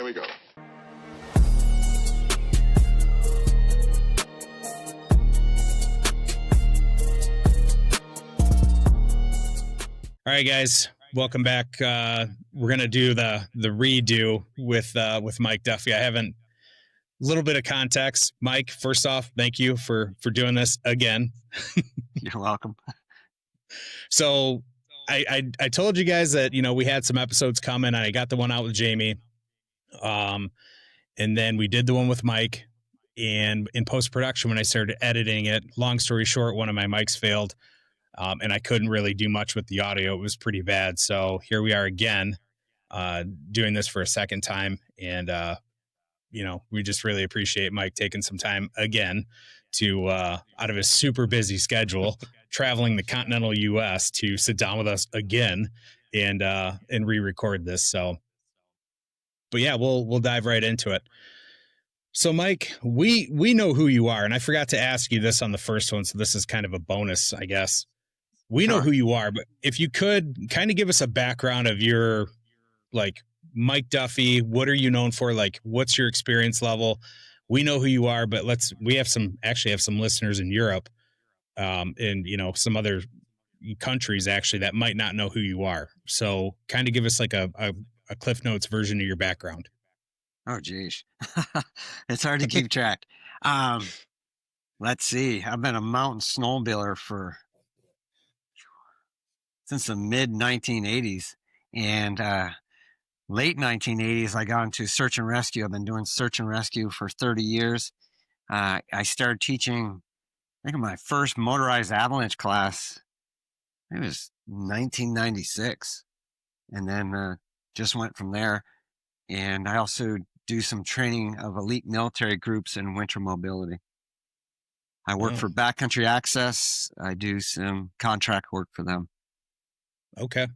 we go. All right, guys, welcome back. We're gonna do the redo with Mike Duffy. I haven't. A little bit of context, Mike. First off, thank you for doing this again. You're welcome. So I told you guys that, you know, we had some episodes coming. I got the one out with Jamie. And then we did the one with Mike, and in post-production, when I started editing it, long story short, one of my mics failed. And I couldn't really do much with the audio. It was pretty bad. So here we are again, doing this for a second time. And, you know, we just really appreciate Mike taking some time again to, out of his super busy schedule, traveling the continental US to sit down with us again and re-record this. So, but yeah, we'll dive right into it. So Mike, we know who you are, and I forgot to ask you this on the first one. So this is kind of a bonus, I guess. We know who you are, but if you could kind of give us a background of your, like, Mike Duffy, what are you known for? Like, what's your experience level? We know who you are, but we have some listeners in Europe, and, you know, some other countries actually that might not know who you are. So kind of give us like a Cliff Notes version of your background. Oh, geez. It's hard to keep track. Let's see. I've been a mountain snowmobiler since the mid 1980s, and late 1980s, I got into search and rescue. I've been doing search and rescue for 30 years. I started teaching, I think, my first motorized avalanche class, it was 1996, and then just went from there. And I also do some training of elite military groups in winter mobility. I work for Backcountry Access. I do some contract work for them. Okay.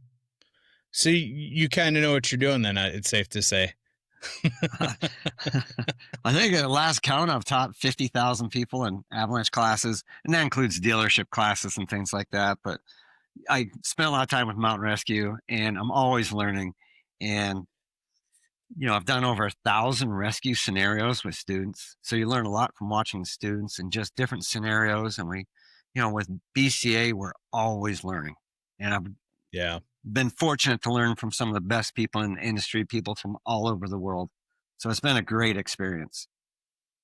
So you kind of know what you're doing then, it's safe to say. I think at last count, I've taught 50,000 people in avalanche classes, and that includes dealership classes and things like that. But I spent a lot of time with mountain rescue, and I'm always learning. And, you know, I've done over 1,000 rescue scenarios with students. So you learn a lot from watching the students and just different scenarios. And we, you know, with BCA, we're always learning. And I've been fortunate to learn from some of the best people in the industry, people from all over the world. So it's been a great experience.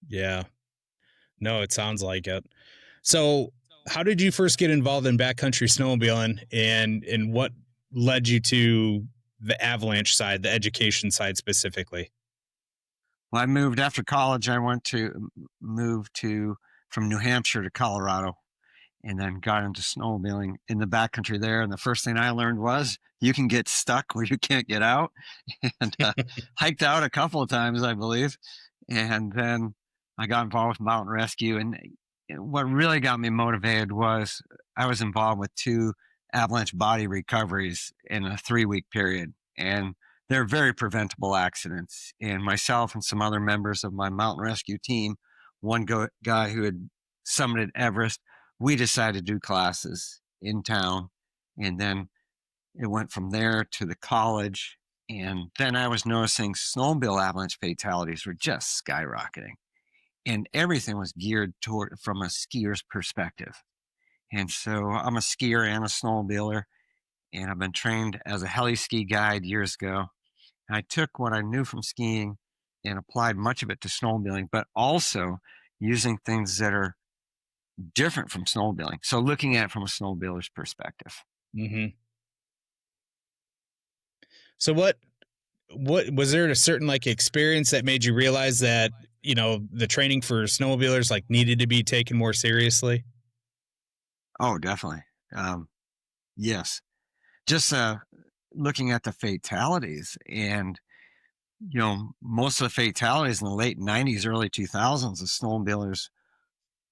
Yeah. No, it sounds like it. So how did you first get involved in backcountry snowmobiling, and what led you to the avalanche side, the education side specifically? Well, I moved after college. I moved from New Hampshire to Colorado, and then got into snowmobiling in the backcountry there. And the first thing I learned was you can get stuck where you can't get out, and hiked out a couple of times, I believe. And then I got involved with mountain rescue. And what really got me motivated was I was involved with 2 avalanche body recoveries in a 3-week period. And they're very preventable accidents. And myself and some other members of my mountain rescue team, one guy who had summited Everest, we decided to do classes in town. And then it went from there to the college. And then I was noticing snowmobile avalanche fatalities were just skyrocketing. And everything was geared from a skier's perspective. And so I'm a skier and a snowmobiler, and I've been trained as a heli ski guide years ago. And I took what I knew from skiing and applied much of it to snowmobiling, but also using things that are different from snowmobiling. So looking at it from a snowmobiler's perspective. Mm-hmm. So what was there a certain like experience that made you realize that, you know, the training for snowmobilers like needed to be taken more seriously? Oh, definitely. Yes. Just looking at the fatalities, and, you know, most of the fatalities in the late 90s, early 2000s, the snowmobilers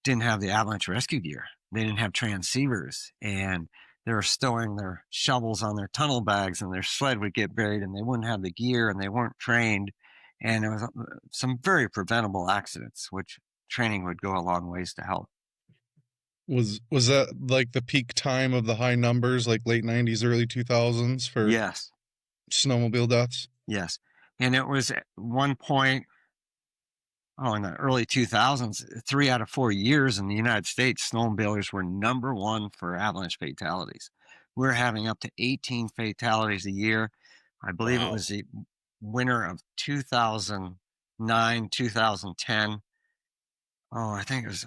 didn't have the avalanche rescue gear. They didn't have transceivers, and they were stowing their shovels on their tunnel bags, and their sled would get buried, and they wouldn't have the gear, and they weren't trained. And there was some very preventable accidents, which training would go a long ways to help. Was that like the peak time of the high numbers, like late 90s, early 2000s for Yes. snowmobile deaths? Yes. And it was at one point, in the early 2000s, 3 out of 4 years in the United States, snowmobilers were number one for avalanche fatalities. We're having up to 18 fatalities a year. I believe it Wow. was the winter of 2009, 2010. Oh, I think it was,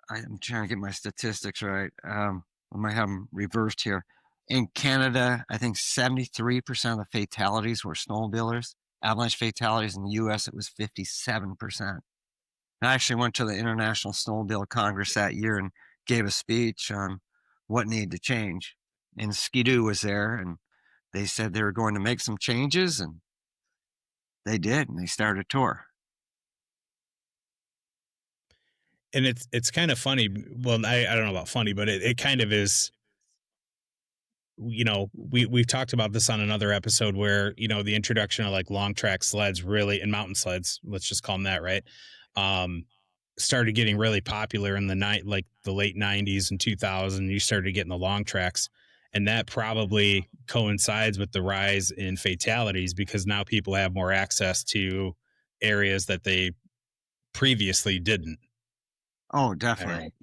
I'm trying to get my statistics right. I might have them reversed here. In Canada, I think 73% of the fatalities were snowmobilers. Avalanche fatalities in the US, it was 57%. I actually went to the International Snowmobile Congress that year and gave a speech on what needed to change. And Ski-Doo was there, and they said they were going to make some changes, and they did, and they started a tour. And it's kind of funny. Well, I don't know about funny, but it kind of is. We've talked about this on another episode where, the introduction of like long track sleds really, and mountain sleds, let's just call them that, right? Started getting really popular in the late 90s and 2000. You started getting the long tracks, and that probably coincides with the rise in fatalities because now people have more access to areas that they previously didn't. Oh, definitely.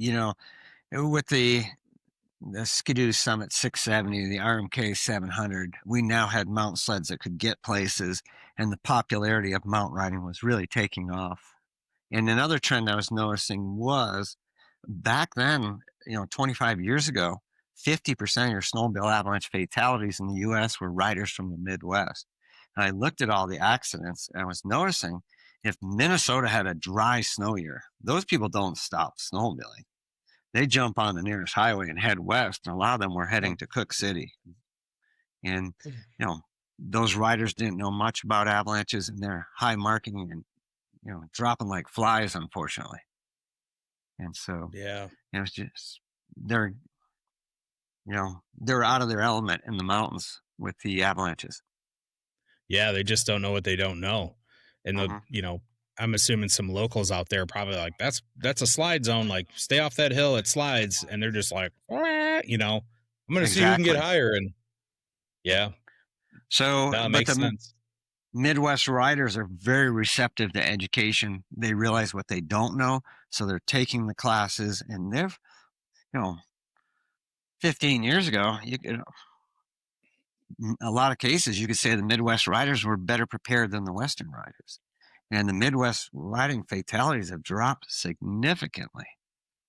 With the Ski-Doo Summit 670, the RMK 700, we now had mountain sleds that could get places, and the popularity of mountain riding was really taking off. And another trend I was noticing was back then, 25 years ago, 50% of your snowmobile avalanche fatalities in the US were riders from the Midwest. And I looked at all the accidents and I was noticing if Minnesota had a dry snow year, those people don't stop snowmobiling. They jump on the nearest highway and head west, and a lot of them were heading to Cook City. And, those riders didn't know much about avalanches, and they're high marking and, dropping like flies, unfortunately. And so, Yeah. it's just, they're, they're out of their element in the mountains with the avalanches. Yeah, they just don't know what they don't know. And Mhm. I'm assuming some locals out there are probably like, that's a slide zone. Like, stay off that hill, it slides. And they're just like, "Wah," I'm gonna see who can get Exactly. higher. And yeah, So, no, it but makes the sense. Midwest riders are very receptive to education. They realize what they don't know, so they're taking the classes, and they've, you know, 15 years ago, a lot of cases, you could say the Midwest riders were better prepared than the Western riders. And the Midwest riding fatalities have dropped significantly.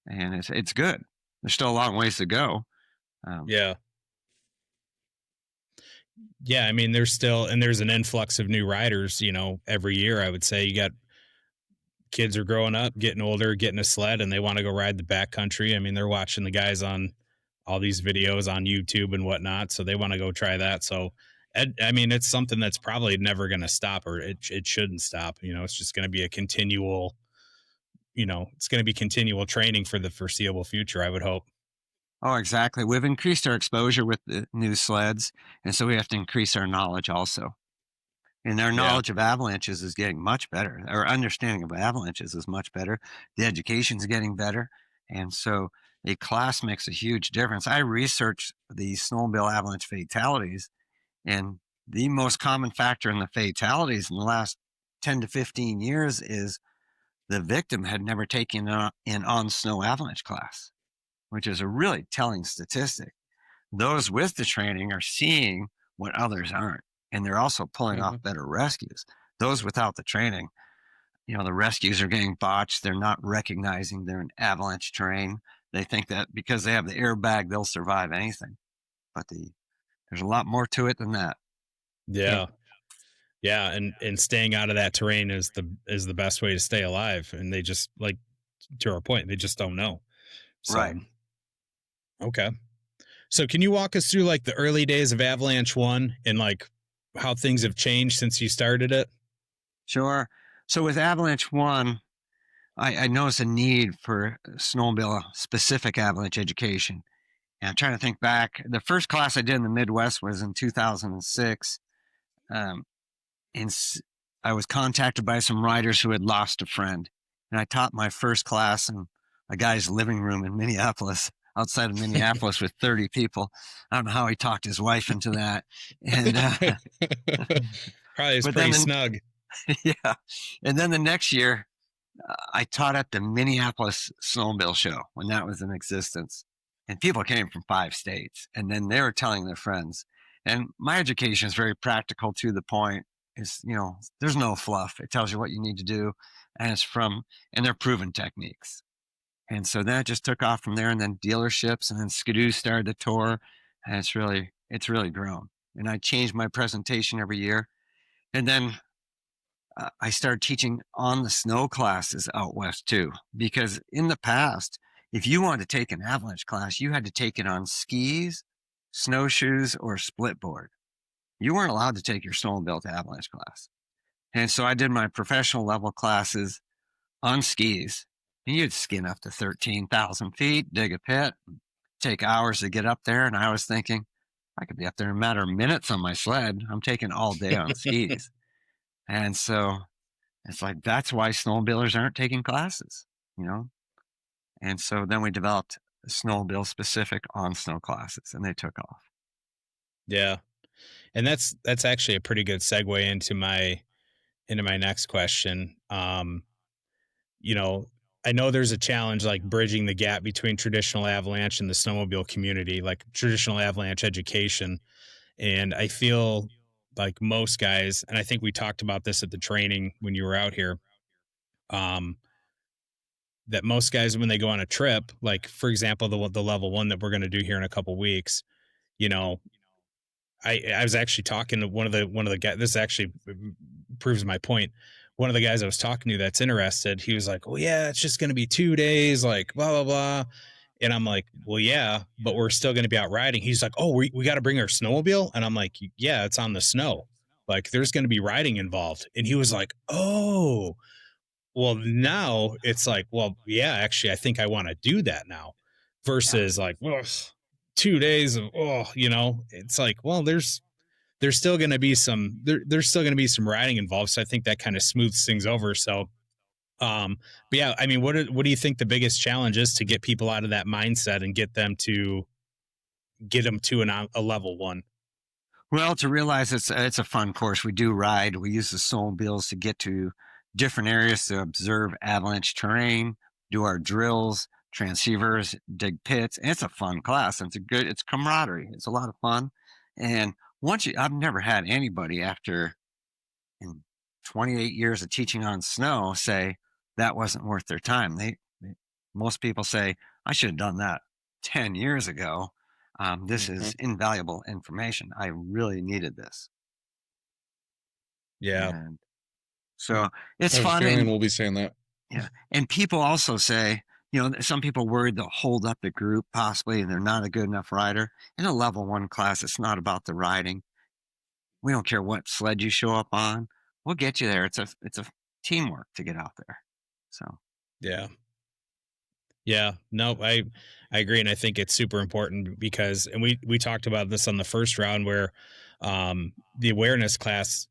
And it's good. There's still a long ways to go. Um, Yeah. Yeah. I mean, there's an influx of new riders, every year. I would say you got kids are growing up, getting older, getting a sled, and they want to go ride the backcountry. I mean, they're watching the guys on all these videos on YouTube and whatnot, so they want to go try that. So, I mean, it's something that's probably never going to stop, or it shouldn't stop. It's just going to be a continual, it's going to be continual training for the foreseeable future, I would hope. oh, exactly. We've increased our exposure with the new sleds. And so we have to increase our knowledge also. And our Yeah. knowledge of avalanches is getting much better. Our understanding of avalanches is much better. The education's getting better. And so a class makes a huge difference. I researched the snowmobile avalanche fatalities, and the most common factor in the fatalities in the last 10 to 15 years is the victim had never taken an on snow avalanche class, which is a really telling statistic. Those with the training are seeing what others aren't, and they're also pulling off Mhm. better rescues. Those without the training, the rescues are getting botched. They're not recognizing they're in avalanche terrain. They think that because they have the airbag, they'll survive anything. But there's a lot more to it than that. And Yeah. Yeah, and staying out of that terrain is the best way to stay alive. And they just like to our point, they just don't know. So right, okay. So can you walk us through like the early days of Avalanche One and like how things have changed since you started it? sure. So with Avalanche One, I noticed a need for snowmobile specific avalanche education. And I'm trying to think back. The first class I did in the Midwest was in 2006. Um, and I was contacted by some riders who had lost a friend. And I taught my first class in a guy's living room in Minneapolis, outside of Minneapolis with 30 people. I don't know how he talked his wife into that. And Probably is But pretty then, snug. yeah. And then the next year, I taught at the Minneapolis Snowmobile Show when that was in existence. And people came from 5 states. And then they were telling their friends. And my education is very practical to the point. Is, there's no fluff. It tells you what you need to do. And and they're proven techniques. And so that just took off from there. And then dealerships and then Skidoo started to tour. And it's really grown. And I changed my presentation every year. And then I started teaching on the snow classes out west too, because in the past, if you wanted to take an avalanche class, you had to take it on skis, snowshoes, or split board. You weren't allowed to take your snowmobile to avalanche class. And so I did my professional level classes on skis. And you'd skin up to 13,000 feet, dig a pit, take hours to get up there. And I was thinking, I could be up there in a matter of minutes on my sled. I'm taking all day on skis. And so it's like, that's why snowmobilers aren't taking classes, you know? And so then we developed snowmobile specific on snow classes and they took off. Yeah. And that's actually a pretty good segue into my next question. You know, I know there's a challenge like bridging the gap between traditional avalanche and the snowmobile community, like traditional avalanche education. And I feel like most guys, and I think we talked about this at the training when you were out here, um, that most guys, when they go on a trip, like for example, the level one that we're going to do here in a couple weeks, you know, I was actually talking to one of the guys. This actually proves my point. One of the guys I was talking to that's interested, he was like, "Oh yeah, it's just going to be 2 days, like blah blah blah." And I'm like, "Well, yeah, but we're still going to be out riding." He's like, "Oh, we got to bring our snowmobile," and I'm like, "Yeah, it's on the snow. Like, there's going to be riding involved." And he was like, "Oh, well, now it's like, well, yeah, actually, I think I want to do that now." Versus like, well, 2 days of it's like, well, there's still going to be there's still going to be some riding involved, so I think that kind of smooths things over. So but yeah, I mean, what do you think the biggest challenge is to get people out of that mindset and get them to a level one? Well, to realize it's a fun course. We do ride. We use the snowmobiles to get to different areas to observe avalanche terrain, do our drills, transceivers, dig pits. And it's a fun class. And it's camaraderie. It's a lot of fun. And I've never had anybody after in 28 years of teaching on snow say that wasn't worth their time. Most people say, I should have done that 10 years ago. This is invaluable information. I really needed this. Yeah. And so it's I have a fun. feeling And, we'll be saying that. yeah. And people also say, some people worried they'll hold up the group possibly, and they're not a good enough rider. In a level one class, it's not about the riding. We don't care what sled you show up on. We'll get you there. It's a teamwork to get out there. So Yeah. Yeah, no, I agree, and I think it's super important because, and we talked about this on the first round where, the awareness class,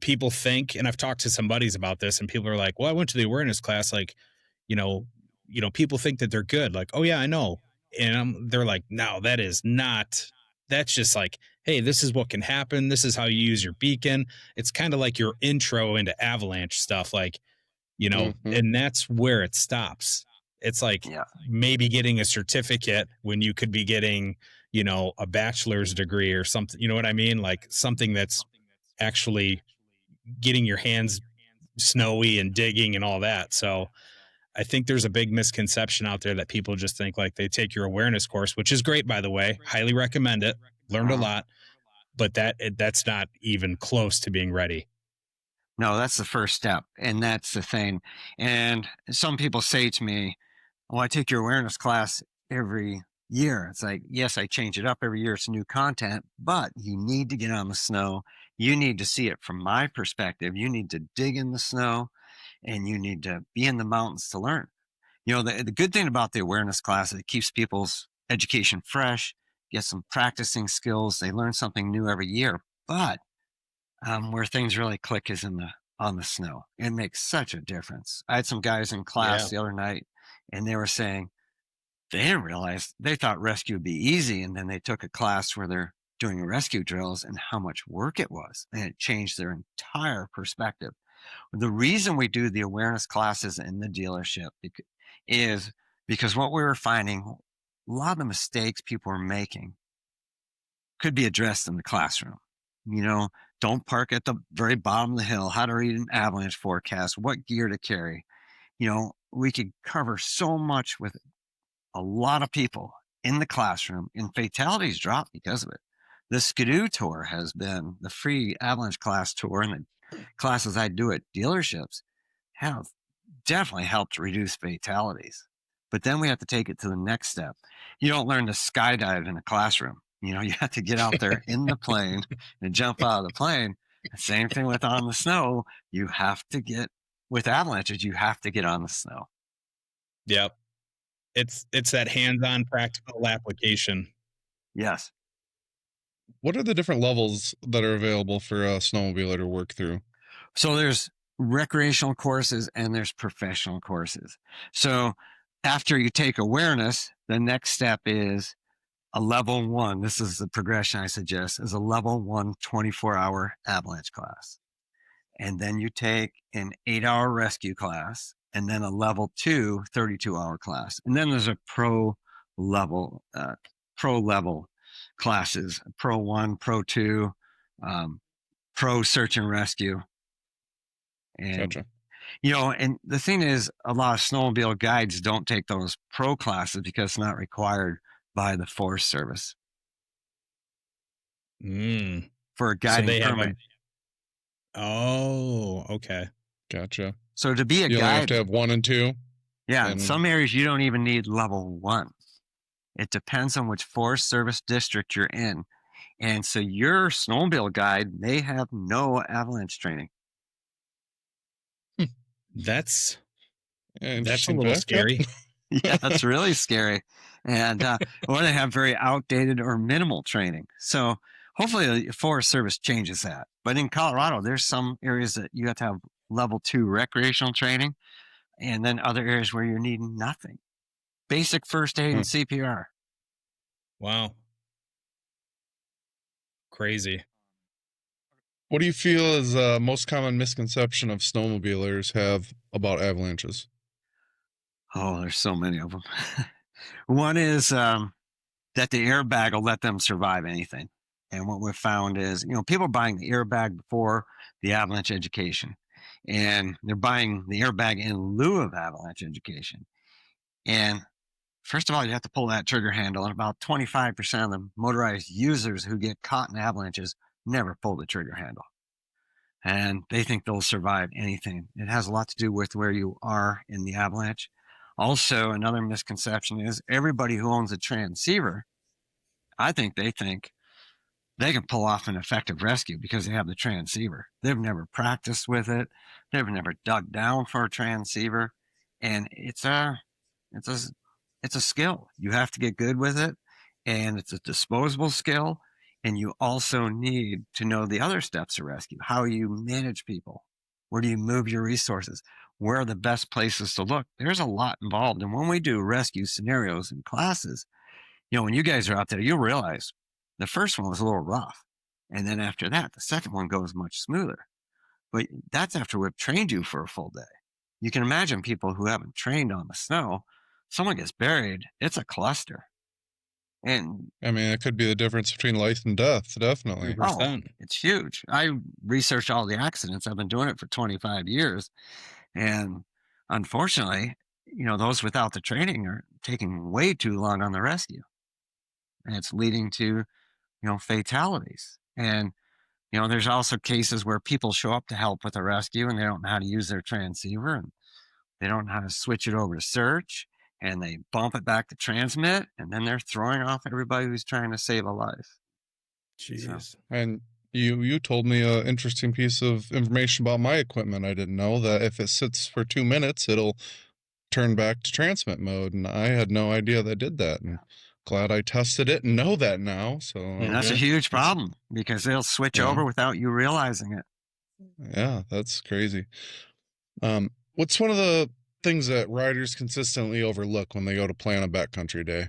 people think, and I've talked to some buddies about this, and people are like, "Well, I went to the awareness class, like, you know, people think that they're good, like, oh yeah, I know," and they're like, "No, that is not. That's just like, hey, this is what can happen. This is how you use your beacon. It's kind of like your intro into avalanche stuff, like." And that's where it stops. It's like yeah, maybe getting a certificate when you could be getting, a bachelor's degree or something. You know what I mean? Like something that's actually getting your hands snowy and digging and all that. So I think there's a big misconception out there that people just think like they take your awareness course, which is great, by the way. Highly recommend it. Learned a lot, but that's not even close to being ready. no, that's the first step, and that's the thing. And some people say to me, "Well, I take your awareness class every year." It's like, yes, I change it up every year. It's new content, but you need to get on the snow. You need to see it from my perspective. You need to dig in the snow, and you need to be in the mountains to learn. The good thing about the awareness class is it keeps people's education fresh, gets them practicing skills. They learn something new every year. But where things really click is on the snow. It makes such a difference. I had some guys in class the other night, and they were saying they didn't realize, they thought rescue would be easy, and then they took a class where they're doing rescue drills and how much work it was. And it changed their entire perspective. The reason we do the awareness classes in the dealership is because what we were finding, a lot of the mistakes people were making could be addressed in the classroom. Don't park at the very bottom of the hill, how to read an avalanche forecast, what gear to carry. We could cover so much with a lot of people in the classroom, and fatalities drop because of it. The Skidoo tour has been the free avalanche class tour, and the classes I do at dealerships have definitely helped reduce fatalities. But then we have to take it to the next step. You don't learn to skydive in a classroom. You have to get out there in the plane and jump out of the plane. Same thing with on the snow. You have to get, with avalanches, you have to get on the snow. Yep. It's that hands-on practical application. Yes. What are the different levels that are available for a snowmobiler to work through? So there's recreational courses and there's professional courses. So after you take awareness, the next step is a level 1. This is the progression I suggest, is a level 1 24-hour avalanche class. And then you take an 8-hour rescue class, and then a level 2 32-hour class. And then there's a pro level classes, Pro 1, Pro 2, Pro Search and Rescue. And, Gotcha. and the thing is, a lot of snowmobile guides don't take those pro classes because it's not required by the Forest Service. For a guiding permit. Oh, okay. Gotcha. So to be a you guide, only have to have 1 and 2. Yeah, in some areas you don't even need level 1. It depends on which Forest Service district you're in. And so your snowmobile guide may have no avalanche training. That's a Interesting little fact. scary. Yeah, that's really scary. And or they have very outdated or minimal training. So hopefully the Forest Service changes that. But in Colorado, there's some areas that you have to have level 2 recreational training, and then other areas where you're needing nothing. Basic first aid and CPR. Wow. Crazy. What do you feel is the most common misconception of snowmobilers have about avalanches? Oh, there's so many of them. One is that the airbag will let them survive anything. And what we've found is, people are buying the airbag before the avalanche education. And they're buying the airbag in lieu of avalanche education. And first of all, you have to pull that trigger handle. And about 25% of the motorized users who get caught in avalanches never pull the trigger handle. And they think they'll survive anything. It has a lot to do with where you are in the avalanche. Also, another misconception is everybody who owns a transceiver, I think they can pull off an effective rescue because they have the transceiver. They've never practiced with it. They've never dug down for a transceiver. And it's a skill. You have to get good with it. And it's a disposable skill. And you also need to know the other steps of rescue, how you manage people. Where do you move your resources? Where are the best places to look? There's a lot involved. And when we do rescue scenarios in classes, when you guys are out there, you'll realize the first one was a little rough. And then after that, the second one goes much smoother. But that's after we've trained you for a full day. You can imagine people who haven't trained on the snow, someone gets buried, it's a cluster. And I mean, it could be the difference between life and death, definitely. It's huge. I researched all the accidents. I've been doing it for 25 years. And unfortunately, those without the training are taking way too long on the rescue. And it's leading to, fatalities. And, there's also cases where people show up to help with a rescue and they don't know how to use their transceiver and they don't know how to switch it over to search, and they bump it back to transmit, and then they're throwing off everybody who's trying to save a life. Jeez. So. And you told me an interesting piece of information about my equipment. I didn't know that if it sits for 2 minutes, it'll turn back to transmit mode, and I had no idea that did that. And glad I tested it and know that now. So and that's a huge problem because they'll switch over without you realizing it. Yeah, that's crazy. What's one of the things that riders consistently overlook when they go to plan a backcountry day?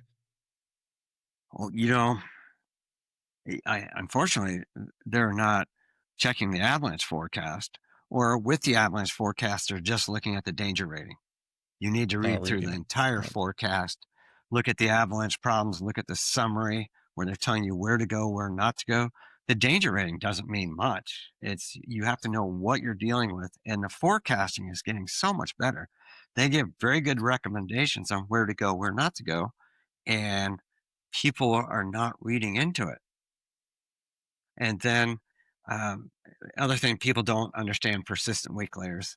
Well, Unfortunately, they're not checking the avalanche forecast, or with the avalanche forecast, they're just looking at the danger rating. You need to Not read through the reading it. entire Right. forecast, look at the avalanche problems, look at the summary where they're telling you where to go, where not to go. The danger rating doesn't mean much. It's you have to know what you're dealing with, and the forecasting is getting so much better. They give very good recommendations on where to go, where not to go, and people are not reading into it. And then um, other thing, people don't understand persistent weak layers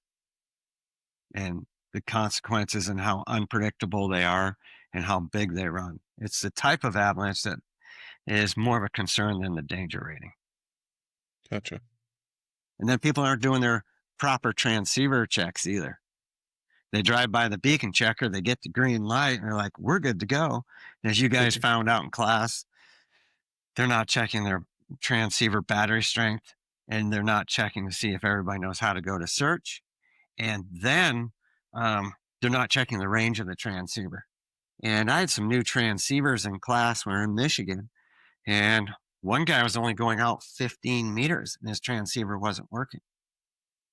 and the consequences and how unpredictable they are and how big they run. It's the type of avalanche that is more of a concern than the danger rating. Gotcha. And then people aren't doing their proper transceiver checks either. They drive by the beacon checker, they get the green light, and they're like, we're good to go. And as you guys found out in class, they're not checking their transceiver battery strength, and they're not checking to see if everybody knows how to go to search. And then they're not checking the range of the transceiver. And I had some new transceivers in class when we were in Michigan, and one guy was only going out 15 meters and his transceiver wasn't working.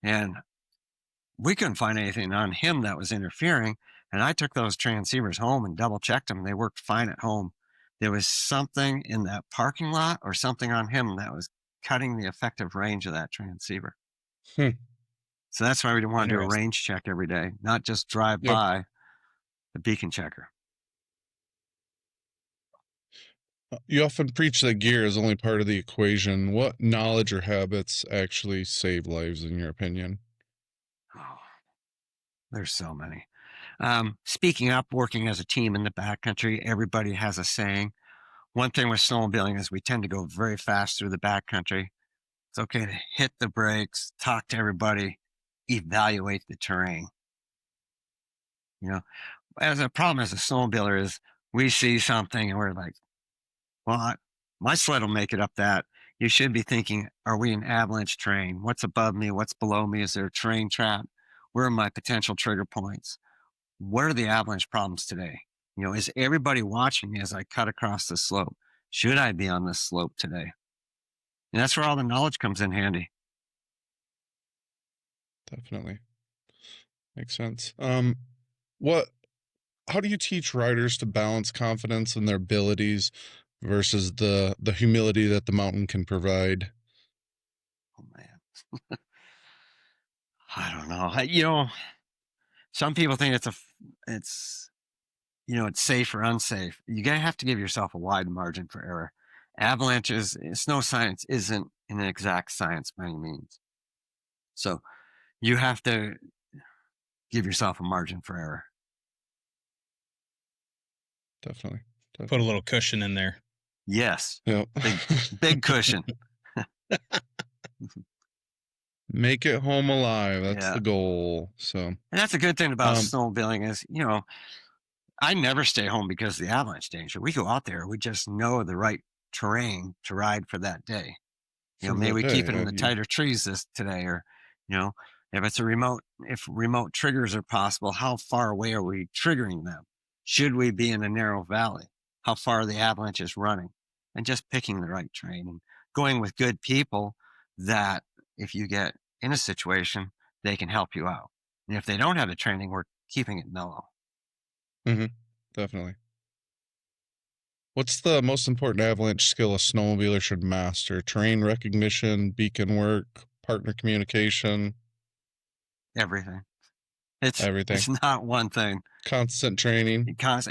And we couldn't find anything on him that was interfering. And I took those transceivers home and double checked them. They worked fine at home. There was something in that parking lot or something on him that was cutting the effective range of that transceiver. Hmm. So that's why we want to do a Interesting. range check every day, not just drive Yep. by the beacon checker. You often preach that gear is only part of the equation. What knowledge or habits actually save lives, in your opinion? Oh, there's so many. Speaking up, working as a team in the backcountry, everybody has a saying. One thing with snowmobiling is we tend to go very fast through the backcountry. It's okay to hit the brakes, talk to everybody, evaluate the terrain. You know, as a problem as a snowmobiler is we see something and we're like, well, my sled will make it up that. You should be thinking, are we in avalanche terrain? What's above me? What's below me? Is there a terrain trap? Where are my potential trigger points? What are the avalanche problems today? Is everybody watching me as I cut across the slope? Should I be on this slope today? And that's where all the knowledge comes in handy. Definitely. Makes sense. What how do you teach riders to balance confidence in their abilities versus the humility that the mountain can provide? Oh man, I don't know. Some people think it's safe or unsafe. You gotta have to give yourself a wide margin for error. Avalanches, snow science isn't an exact science by any means. So you have to give yourself a margin for error. Definitely. Put a Definitely. little cushion in there. Yes, Yep. big cushion. Make it home alive. That's Yeah. the goal. So, And that's a good thing about um, snowmobiling is, I never stay home because of the avalanche danger. We go out there, we just know the right terrain to ride for that day. for Maybe that we keep it day, in the tighter trees today, or, you know, if remote triggers are possible, how far away are we triggering them? Should we be in a narrow valley? How far are the avalanches running? And just picking the right terrain and going with good people that if you get in a situation, they can help you out. And if they don't have the training, we're keeping it mellow. definitely. What's the most important avalanche skill a snowmobiler should master? Terrain recognition, beacon work, partner communication, Everything. It's everything. not one thing. Constant training. Because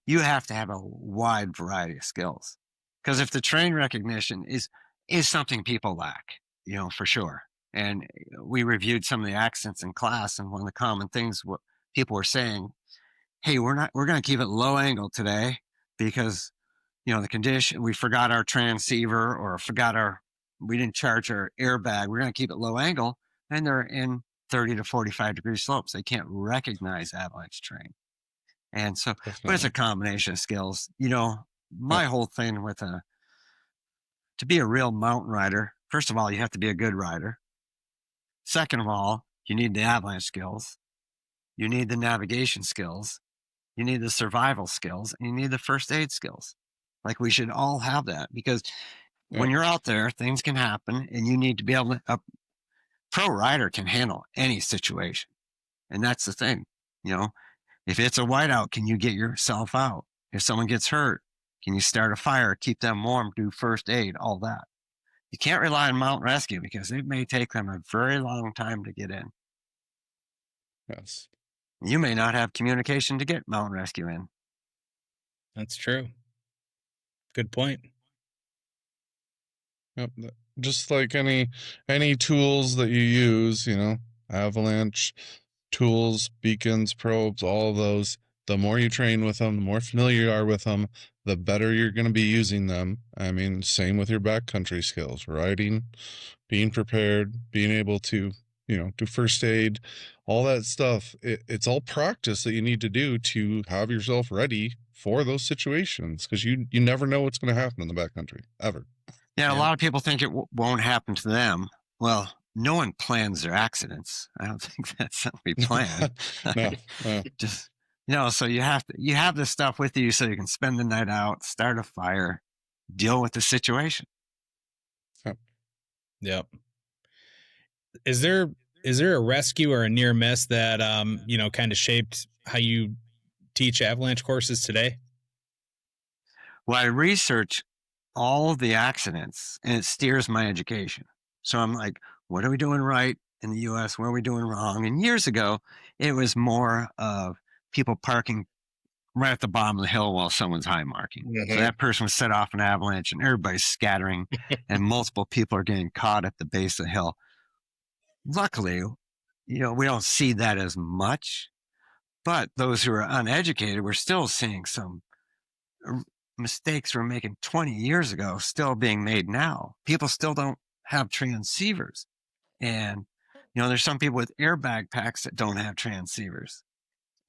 you have to have a wide variety of skills. Because if the terrain recognition is something people lack, for sure. And we reviewed some of the accents in class, and one of the common things what people were saying, hey, we're going to keep it low angle today because the condition, we forgot our transceiver or we didn't charge our airbag. We're going to keep it low angle, and they're in 30 to 45-degree slopes. They can't recognize avalanche terrain. And so, but it's a Definitely. combination of skills. My Yep. whole thing to be a real mountain rider, first of all, you have to be a good rider. Second of all, you need the avalanche skills. You need the navigation skills. You need the survival skills, and you need the first aid skills. Like we should all have that because when you're out there, things can happen, and you need to be able to. A pro rider can handle any situation, and that's the thing. If it's a whiteout, can you get yourself out? If someone gets hurt, can you start a fire, keep them warm, do first aid, all that? You can't rely on mountain rescue because it may take them a very long time to get in. Yes. You may not have communication to get mountain rescue in. That's true. Good point. Yep. Just like any tools that you use, Avalanche tools, beacons, probes, all of those. The more you train with them, the more familiar you are with them, the better you're going to be using them. I mean, same with your backcountry skills, riding, being prepared, being able to, do first aid, all that stuff. It's all practice that you need to do to have yourself ready for those situations, because you never know what's going to happen in the backcountry, ever. Yeah, a lot of people think it won't happen to them. Well, no one plans their accidents. I don't think that's something we plan. No. Just so you have this stuff with you so you can spend the night out, start a fire, deal with the situation. Yep. Is there a rescue or a near miss that kind of shaped how you teach avalanche courses today? Well, I research all of the accidents, and it steers my education. So I'm like, what are we doing right in the U.S.? What are we doing wrong? And years ago, it was more of people parking right at the bottom of the hill while someone's high marking. So that person was set off an avalanche, and everybody's scattering, and multiple people are getting caught at the base of the hill. Luckily, we don't see that as much, but those who are uneducated, we're still seeing some mistakes we're making 20 years ago still being made now. People still don't have transceivers. And, there's some people with airbag packs that don't have transceivers.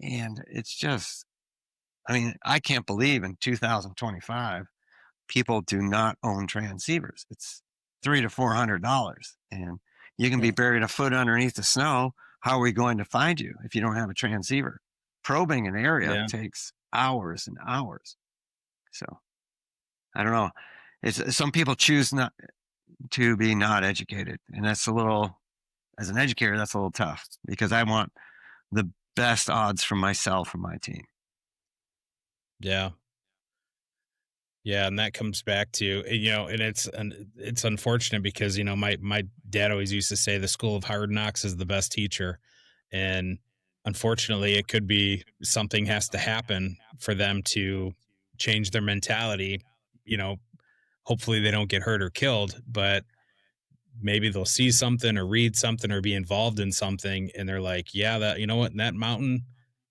And it's just, I can't believe in 2025, people do not own transceivers. It's $300 to $400. And you can be buried a foot underneath the snow. How are we going to find you if you don't have a transceiver? Probing an area takes hours and hours. So I don't know. Some people choose not to be not educated. And that's as an educator, that's a little tough because I want the best odds for myself and my team. Yeah. Yeah. And that comes back to, and it's unfortunate because, my dad always used to say the school of hard knocks is the best teacher. And unfortunately it could be something has to happen for them to change their mentality. Hopefully they don't get hurt or killed, but maybe they'll see something or read something or be involved in something. And they're like, yeah, that, what, that mountain,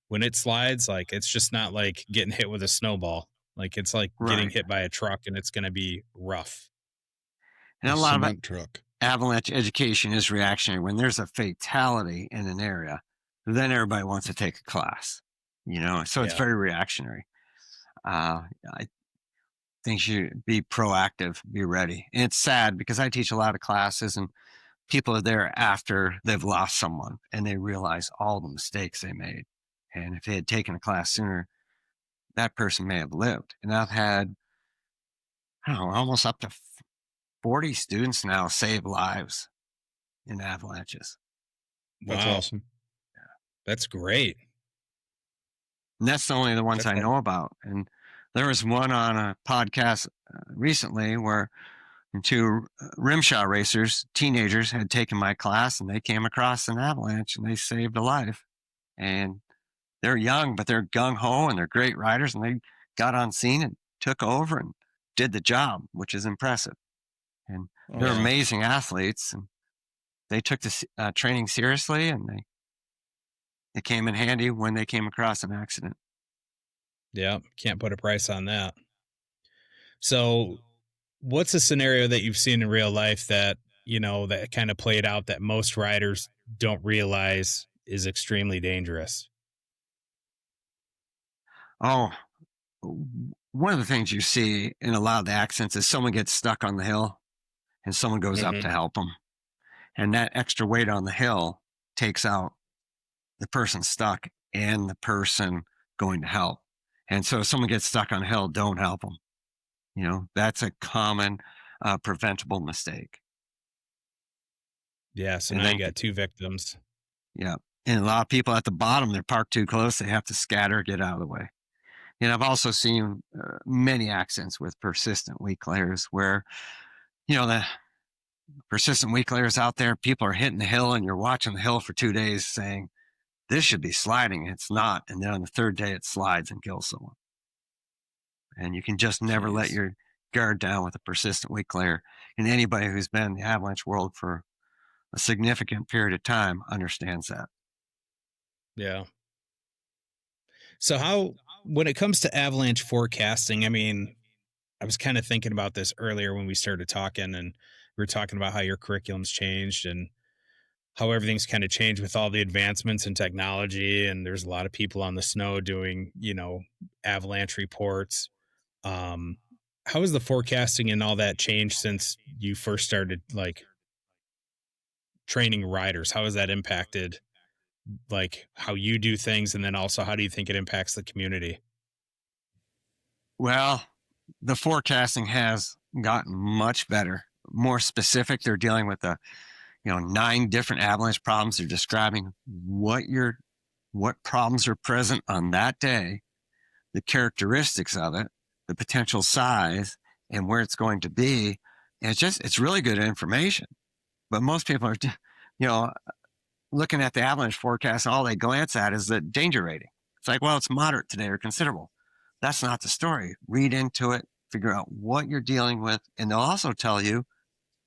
when it slides, like, it's just not like getting hit with a snowball. Like it's like getting hit by a truck, and it's going to be rough. And a lot of avalanche education is reactionary. When there's a fatality in an area, then everybody wants to take a class, so it's very reactionary. I think you should be proactive, be ready. And it's sad because I teach a lot of classes and people are there after they've lost someone and they realize all the mistakes they made. And if they had taken a class sooner, that person may have lived. And I've had, almost up to 40 students now save lives in avalanches. That's awesome. Yeah. That's great. And that's only the ones I know about. And there was one on a podcast recently where two rimshot racers, teenagers, had taken my class and they came across an avalanche and they saved a life. And they're young, but they're gung-ho and they're great riders, and they got on scene and took over and did the job, which is impressive. And they're amazing athletes, and they took the training seriously, and it came in handy when they came across an accident. Yeah, can't put a price on that. So what's a scenario that you've seen in real life that, that kind of played out that most riders don't realize is extremely dangerous? Oh, one of the things you see in a lot of the accidents is someone gets stuck on the hill and someone goes up to help them. And that extra weight on the hill takes out the person stuck and the person going to help. And so if someone gets stuck on a hill, don't help them. That's a common a preventable mistake. Yeah. So And now then, you got 2 victims. yeah. And a lot of people at the bottom, they're parked too close. They have to scatter, get out of the way. And I've also seen many accidents with persistent weak layers where, the persistent weak layers out there, people are hitting the hill and you're watching the hill for 2 days saying, this should be sliding. It's not. And then on the third day, it slides and kills someone. And you can just never let Jeez. your guard down with a persistent weak layer. And anybody who's been in the avalanche world for a significant period of time understands that. Yeah. So when it comes to avalanche forecasting, I mean, I was kind of thinking about this earlier when we started talking, and we were talking about how your curriculum's changed and how everything's kind of changed with all the advancements in technology. And there's a lot of people on the snow doing, avalanche reports. Um, how has the forecasting and all that changed since you first started like training riders? How has that impacted like how you do things? And then also, how do you think it impacts the community? Well, the forecasting has gotten much better, more specific. They're dealing with 9 different avalanche problems. They're describing what problems are present on that day, the characteristics of it, the potential size, and where it's going to be. And it's really good information. But most people are, looking at the avalanche forecast, all they glance at is the danger rating. It's like, well, it's moderate today or considerable. That's not the story. Read into it, figure out what you're dealing with, and they'll also tell you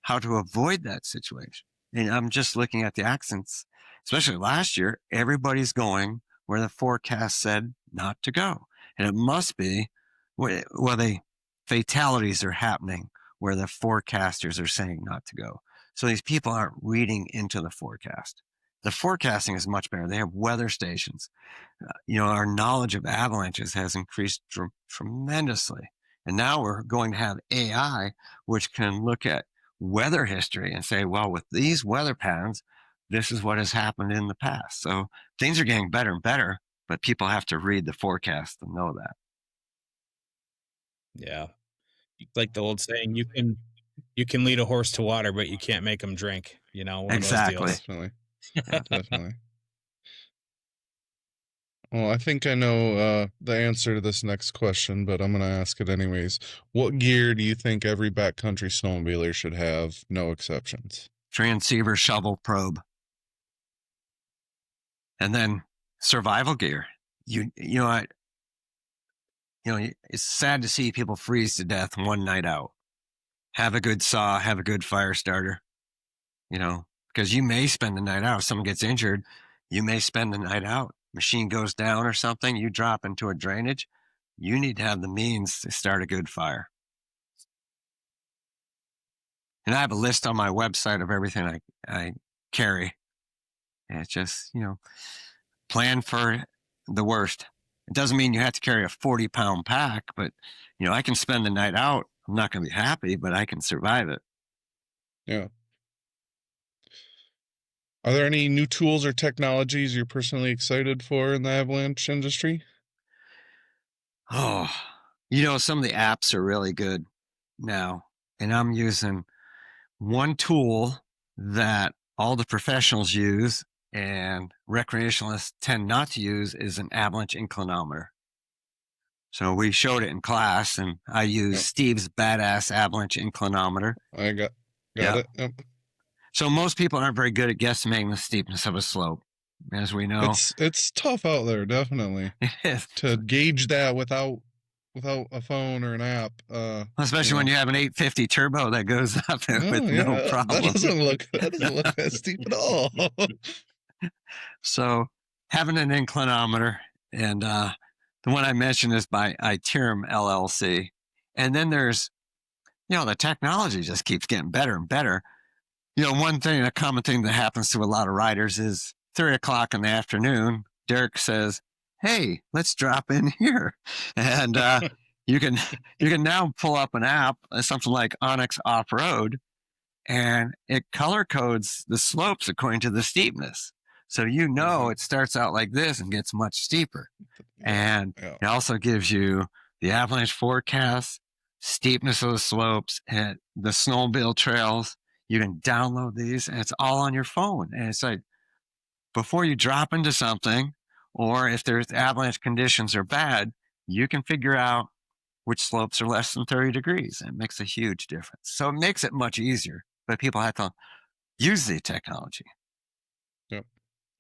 how to avoid that situation. And I'm just looking at the accents, especially last year, everybody's going where the forecast said not to go. And it must be where the fatalities are happening where the forecasters are saying not to go. So these people aren't reading into the forecast. The forecasting is much better. They have weather stations. Our knowledge of avalanches has increased tremendously. And now we're going to have AI, which can look at weather history and say, well, with these weather patterns, this is what has happened in the past. So things are getting better and better, but people have to read the forecast to know that. Yeah. Like the old saying, you can lead a horse to water, but you can't make him drink, one of those Exactly. deals. Definitely. Yeah. Definitely. Well, I think I know the answer to this next question, but I'm going to ask it anyways. What gear do you think every backcountry snowmobiler should have? No exceptions. Transceiver, shovel, probe, and then survival gear. It's sad to see people freeze to death one night out. Have a good saw, have a good fire starter, because you may spend the night out. If someone gets injured, you may spend the night out. Machine goes down or something, you drop into a drainage. You need to have the means to start a good fire. And I have a list on my website of everything I carry. And it's just, plan for the worst. It doesn't mean you have to carry a 40-pound pack, but, I can spend the night out. I'm not going to be happy, but I can survive it. Yeah. Are there any new tools or technologies you're personally excited for in the avalanche industry? Oh, some of the apps are really good now. And I'm using one tool that all the professionals use and recreationalists tend not to use is an avalanche inclinometer. So we showed it in class, and I used Steve's badass avalanche inclinometer. I got it. Yep. So most people aren't very good at guesstimating the steepness of a slope, as we know. It's tough out there, definitely, to gauge that without a phone or an app. Especially when you have an 850 turbo that goes up with no problem. That doesn't look that steep at all. So having an inclinometer, and the one I mentioned is by Iterum LLC. And then there's, the technology just keeps getting better and better. A common thing that happens to a lot of riders is 3:00 in the afternoon, Derek says, hey, let's drop in here. And you can now pull up an app, something like Onyx Off-Road, and it color codes the slopes according to the steepness. So it starts out like this and gets much steeper. And it also gives you the avalanche forecast, steepness of the slopes, and the snowmobile trails. You can download these, and it's all on your phone. And it's like before you drop into something, or if there's avalanche conditions are bad, you can figure out which slopes are less than 30 degrees. And it makes a huge difference. So it makes it much easier, but people have to use the technology. Yep.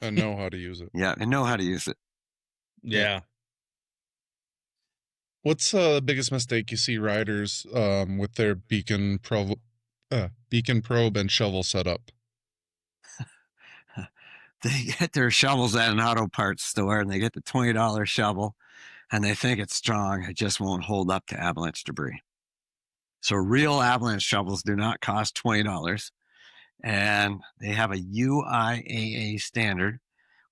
And know how to use it. Yeah, and know how to use it. Yeah. What's the biggest mistake you see riders with their beacon probe and shovel setup? They get their shovels at an auto parts store and they get the $20 shovel and they think it's strong. It just won't hold up to avalanche debris. So real avalanche shovels do not cost $20, and they have a UIAA standard,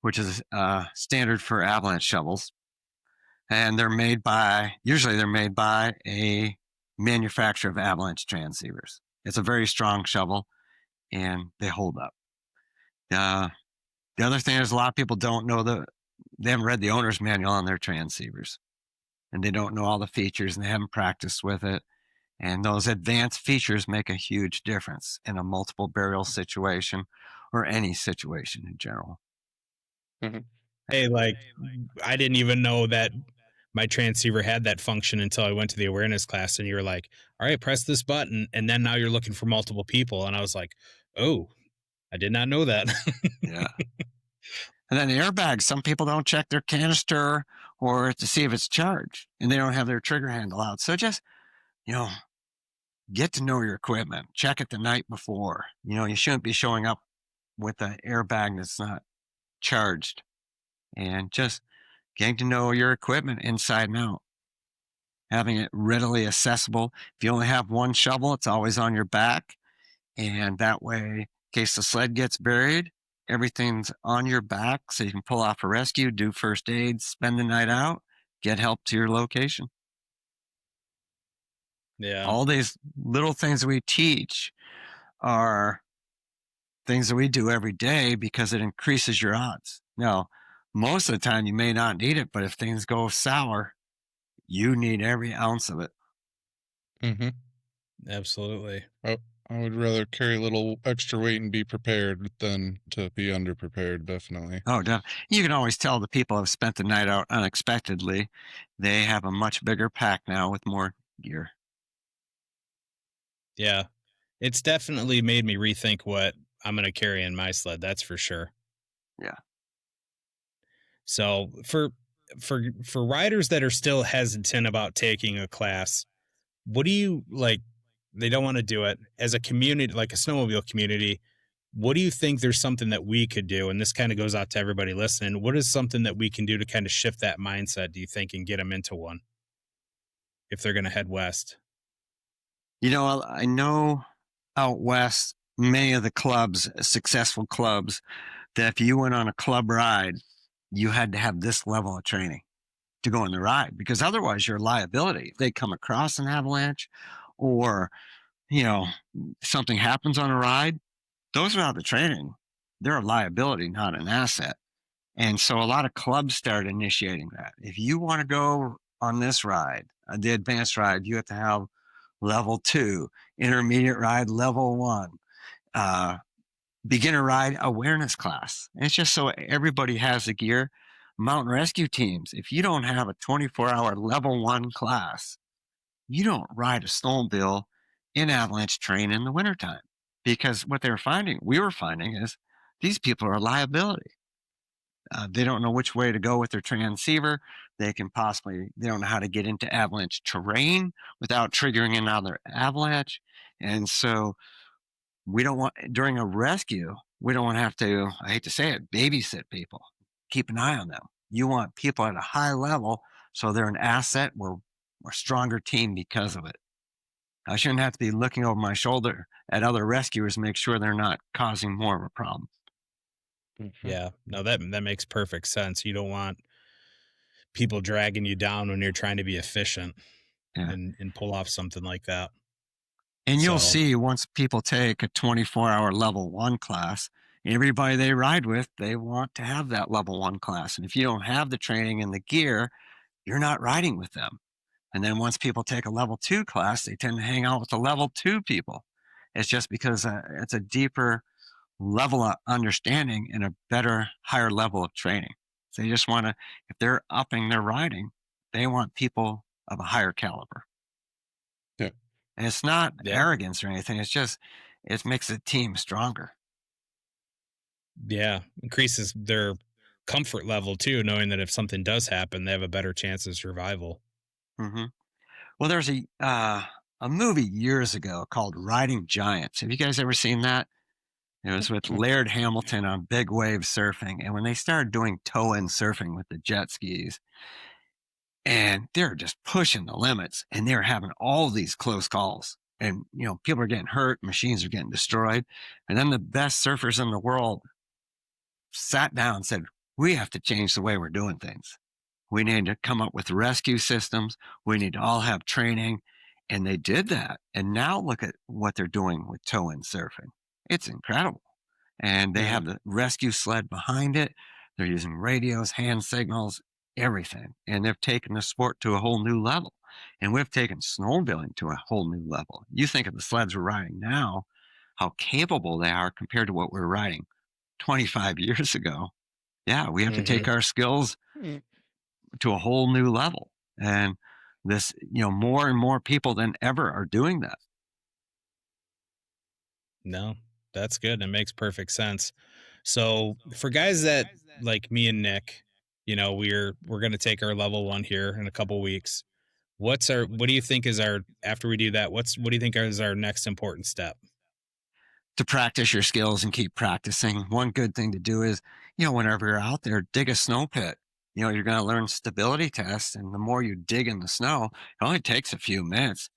which is a standard for avalanche shovels. And usually they're made by a manufacturer of avalanche transceivers. It's a very strong shovel and they hold up. The other thing is a lot of people don't know they haven't read the owner's manual on their transceivers, and they don't know all the features and they haven't practiced with it. And those advanced features make a huge difference in a multiple burial situation or any situation in general. Mm-hmm. Hey, like I didn't even know that my transceiver had that function until I went to the awareness class, and you were like, all right, press this button. And then now you're looking for multiple people. And I was like, oh, I did not know that. Yeah. And then the airbags, some people don't check their canister or to see if it's charged, and they don't have their trigger handle out. So just, get to know your equipment. Check it the night before. You shouldn't be showing up with an airbag that's not charged. And just getting to know your equipment inside and out. Having it readily accessible. If you only have one shovel, it's always on your back. And that way, in case the sled gets buried, everything's on your back so you can pull off a rescue, do first aid, spend the night out, get help to your location. Yeah. All these little things we teach are things that we do every day because it increases your odds. Now, most of the time you may not need it, but if things go sour, you need every ounce of it. Mm-hmm. Absolutely. I would rather carry a little extra weight and be prepared than to be underprepared, definitely. Oh, definitely. You can always tell the people have spent the night out unexpectedly. They have a much bigger pack now with more gear. Yeah. It's definitely made me rethink what I'm going to carry in my sled. That's for sure. Yeah. So for riders that are still hesitant about taking a class, what do you like? They don't want to do it as a community, like a snowmobile community. What do you think there's something that we could do? And this kind of goes out to everybody listening. What is something that we can do to kind of shift that mindset, do you think, and get them into one if they're going to head west? I know out west, many of the clubs, successful clubs, that if you went on a club ride, you had to have this level of training to go on the ride, because otherwise you're a liability. If they come across an avalanche or, something happens on a ride, those without the training, they're a liability, not an asset. And so a lot of clubs started initiating that. If you want to go on this ride, the advanced ride, you have to have level 2, intermediate ride, level 1, beginner ride awareness class. And it's just so everybody has the gear. Mountain rescue teams, if you don't have a 24-hour level 1 class, you don't ride a snowmobile in avalanche terrain in the wintertime. Because what we were finding is these people are a liability. They don't know which way to go with their transceiver. They don't know how to get into avalanche terrain without triggering another avalanche. And so during a rescue, we don't want to have to, I hate to say it, babysit people. Keep an eye on them. You want people at a high level so they're an asset. We're a stronger team because of it. I shouldn't have to be looking over my shoulder at other rescuers to make sure they're not causing more of a problem. Mm-hmm. Yeah. No, that makes perfect sense. You don't want people dragging you down when you're trying to be efficient and pull off something like that. And you'll see once people take a 24-hour level 1 class, everybody they ride with, they want to have that level 1 class. And if you don't have the training and the gear, you're not riding with them. And then once people take a level 2 class, they tend to hang out with the level 2 people. It's just because it's a deeper level of understanding and a better, higher level of training. So they just want to, if they're upping their riding, they want people of a higher caliber. Yeah. And it's not Yeah. arrogance or anything. It's just, it makes the team stronger. Yeah. Increases their comfort level too, knowing that if something does happen, they have a better chance of survival. Hmm. Well, there's a movie years ago called Riding Giants. Have you guys ever seen that? It was with Laird Hamilton on big wave surfing. And when they started doing toe-in surfing with the jet skis, and they're just pushing the limits, and they're having all these close calls. And, people are getting hurt, machines are getting destroyed. And then the best surfers in the world sat down and said, we have to change the way we're doing things. We need to come up with rescue systems. We need to all have training. And they did that. And now look at what they're doing with toe-in surfing. It's incredible. And they have the rescue sled behind it. They're using radios, hand signals, everything. And they've taken the sport to a whole new level. And we've taken snowmobiling to a whole new level. You think of the sleds we're riding now, how capable they are compared to what we're riding 25 years ago. Yeah, we have to take our skills to a whole new level. And this, more and more people than ever are doing that. No, that's good. It makes perfect sense. So for guys that like me and Nick, we're going to take our level 1 here in a couple weeks. What do you think is our, after we do that, what do you think is our next important step? To practice your skills and keep practicing. One good thing to do is, whenever you're out there, dig a snow pit. You're going to learn stability tests. And the more you dig in the snow, it only takes a few minutes.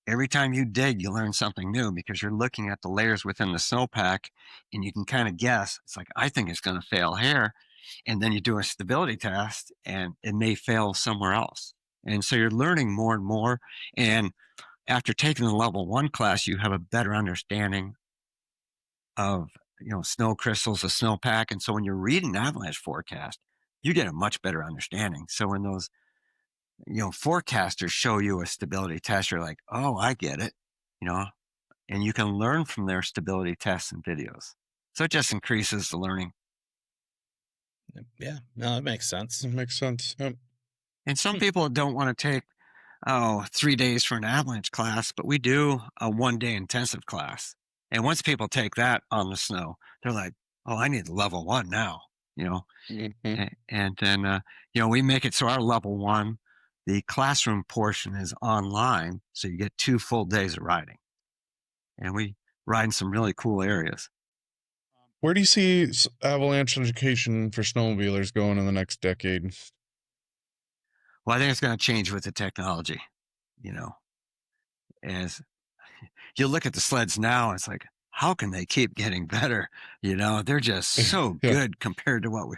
Every time you dig, you learn something new because you're looking at the layers within the snowpack and you can kind of guess. It's like, I think it's going to fail here. And then you do a stability test and it may fail somewhere else. And so you're learning more and more. And after taking the level 1 class, you have a better understanding of snow crystals, a snowpack. And so when you're reading avalanche forecast, you get a much better understanding. So when those forecasters show you a stability test, you're like, oh, I get it, and you can learn from their stability tests and videos. So it just increases the learning. Yeah, no, it makes sense. It makes sense. Yep. And some people don't want to take 3 days for an avalanche class, but we do a 1-day intensive class. And once people take that on the snow, they're like, oh, I need level 1 now, and then, we make it so our level 1, the classroom portion is online. So you get 2 full days of riding. And we ride in some really cool areas. Where do you see avalanche education for snowmobilers going in the next decade? Well, I think it's going to change with the technology, as you look at the sleds now, it's like, how can they keep getting better? They're just so Yeah. good compared to what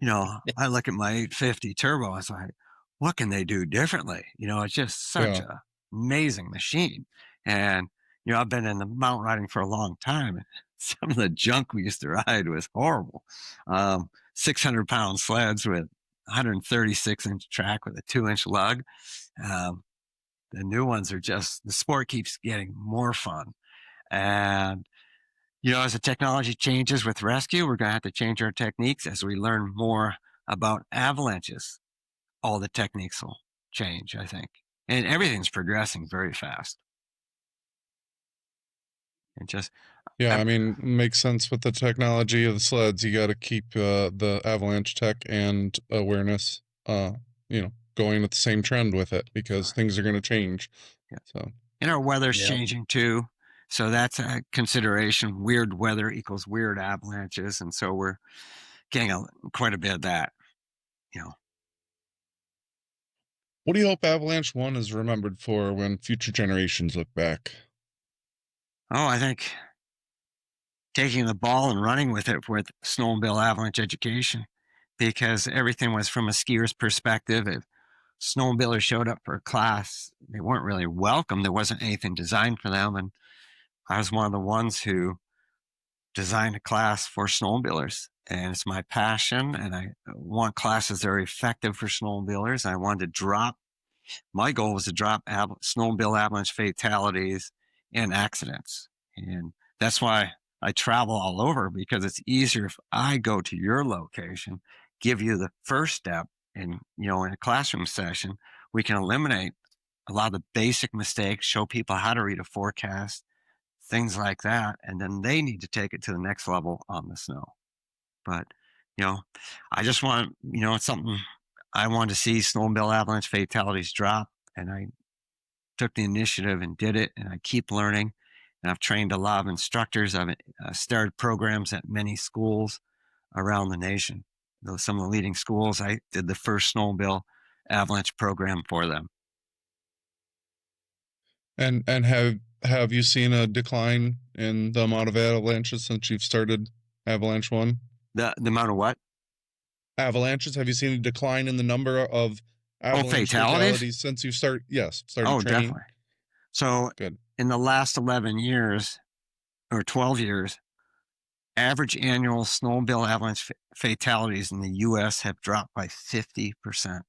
I look at my 850 turbo. It's like, what can they do differently? It's just such a amazing machine. And, I've been in the mountain riding for a long time. And some of the junk we used to ride was horrible. 600-pound sleds with 136-inch track with a 2-inch lug. The new ones are just, the sport keeps getting more fun. And, as the technology changes with rescue, we're going to have to change our techniques as we learn more about avalanches. All the techniques will change, I think. And everything's progressing very fast. And just, Yeah, I mean, makes sense with the technology of the sleds. You got to keep the avalanche tech and awareness, going at the same trend with it because things are going to change. Yeah. So, and our weather's changing too. So that's a consideration. Weird weather equals weird avalanches. And so we're getting quite a bit of that, what do you hope Avalanche 1 is remembered for when future generations look back? Oh, I think taking the ball and running with it with snowmobile avalanche education, because everything was from a skier's perspective. If snowmobilers showed up for a class, they weren't really welcome. There wasn't anything designed for them. And I was one of the ones who designed a class for snowmobilers. And it's my passion. And I want classes that are effective for snowmobilers. I wanted to drop My goal was to drop snowmobile avalanche fatalities and accidents. And that's why I travel all over, because it's easier if I go to your location, give you the first step, and in a classroom session, we can eliminate a lot of the basic mistakes, show people how to read a forecast, things like that, and then they need to take it to the next level on the snow. But I just want it's something I wanted to see snowmobile avalanche fatalities drop, and I took the initiative and did it, and I keep learning. And I've trained a lot of instructors. I've started programs at many schools around the nation. Some of the leading schools, I did the first snowmobile avalanche program for them. And have you seen a decline in the amount of avalanches since you've started Avalanche 1? The amount of what? Avalanches. Have you seen a decline in the number of avalanche fatalities since you started training? Definitely. So Good. In the last 11 years or 12 years, average annual snowmobile avalanche fatalities in the U.S. have dropped by 50%. 50.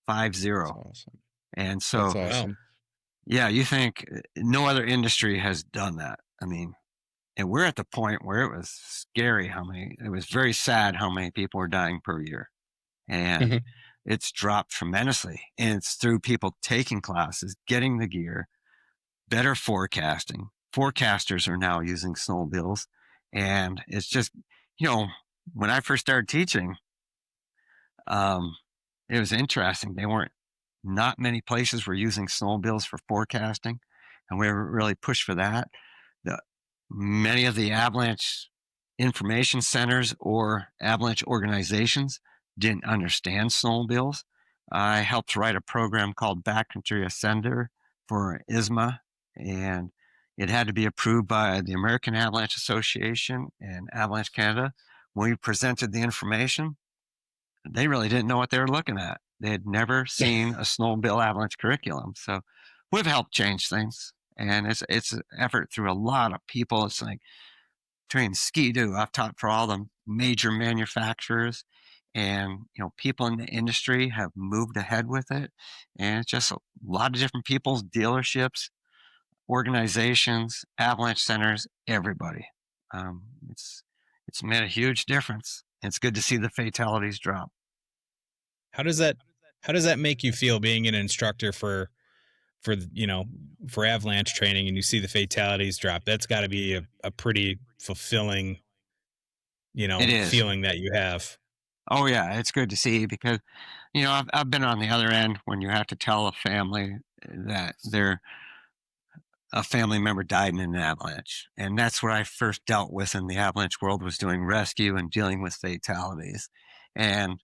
That's awesome. And so, That's awesome. Yeah, you think no other industry has done that. I mean, and we're at the point where it was scary it was very sad how many people were dying per year. And it's dropped tremendously. And it's through people taking classes, getting the gear, better forecasting. Forecasters are now using snowmobiles. And it's just, when I first started teaching, it was interesting. Not many places were using snowmobiles for forecasting, and we were really pushed for that. Many of the avalanche information centers or avalanche organizations didn't understand snowmobiles. I helped write a program called Backcountry Ascender for ISMA, and it had to be approved by the American Avalanche Association and Avalanche Canada. When we presented the information, they really didn't know what they were looking at. They had never seen a snowmobile avalanche curriculum. So we've helped change things. And it's an effort through a lot of people. It's like between Ski-Doo, I've taught for all the major manufacturers, and people in the industry have moved ahead with it. And it's just a lot of different people's dealerships, organizations, avalanche centers, everybody. It's made a huge difference. It's good to see the fatalities drop. How does that make you feel, being an instructor for avalanche training, and you see the fatalities drop? That's got to be a pretty fulfilling, feeling that you have. Oh yeah, it's good to see, because I've been on the other end when you have to tell a family that a family member died in an avalanche, and that's what I first dealt with in the avalanche world, was doing rescue and dealing with fatalities. And